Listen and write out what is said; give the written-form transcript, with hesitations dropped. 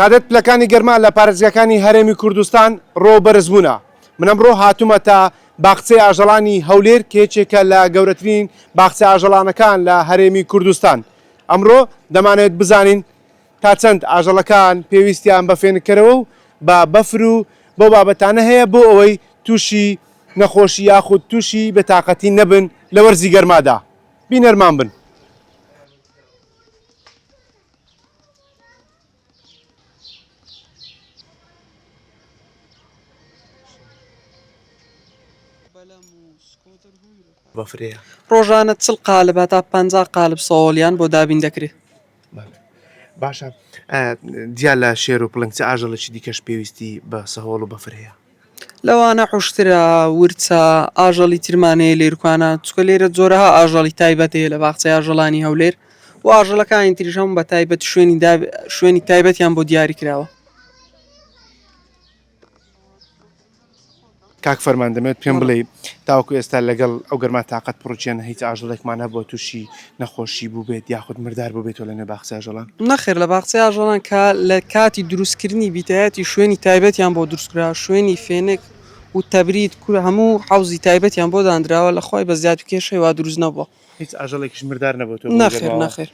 تادەت پلەکانی گەرما لە پارێزگاکانی هەرێمی کوردستان ڕۆبەرزبوونە. من ئەمڕۆ هاتوومە تا باخچەی ئاژەڵانی هەولێر کێچێکە لە گەورەترین باخچە ئاژەڵانەکان لە هەرێمی کوردستان. ئەمڕۆ دەمانێت بزانین تا چەند ئاژەڵەکان پێویستیان بە فێنکەرەوە و بە بەفر و بۆ بابەتانە هەیە بۆ ئەوەی تووشی نەخۆشی یاخود تووشی بەتاقەتی نەبن لە وەرزی گەرمادا. بینەرمان بن. ڕۆژانە چل قالب هەتا 50 قالب سەوەڵیان بۆ دابین دەکرێت. باشە دیا لە شێر و پڵنگچە ئاژەڵێکی دیکەش پێویستی بە سەهۆڵ و بەفر هەیە. لەوانە حوشترە ورچە ئاژەڵی ترمانەیە لێرکوانە چکە لێرە جۆرەها ئاژەڵی تایبەت هەیە لە باخچەی ئاژەڵانی هەولێر و ئاژەڵەکانی تریژەم بە تایبەت شوێنی تایبەتیان بۆ دیاری کراوە. کاک فەرمان دەمێت پێم بڵێ تاوەکو ئێستا لەگەڵ ئەو گەرما تااقەت پڕوچێنە هیچ ئاژەڵێکمانە بۆ تووشی نەخۆشی بوو بێت یاخود مردار بوو بێتەوە لەنێ باخچە ئاژەڵان؟ نەخێر لە باخچەی ئاژەڵان کە لە کاتی دروستکردنی بیتایەتی شوێنی تایبەتیان بۆ دروستکرا شوێنی فێنێک و تەبرید کورە هەموو حوزی تایبەتیان بۆ دانراوە لە خۆی بە زیاد و کێشەی وا دروست نەبووە. هیچ ئاژەڵێکیش مردار نەبووە؟ نەخێر نەخێر.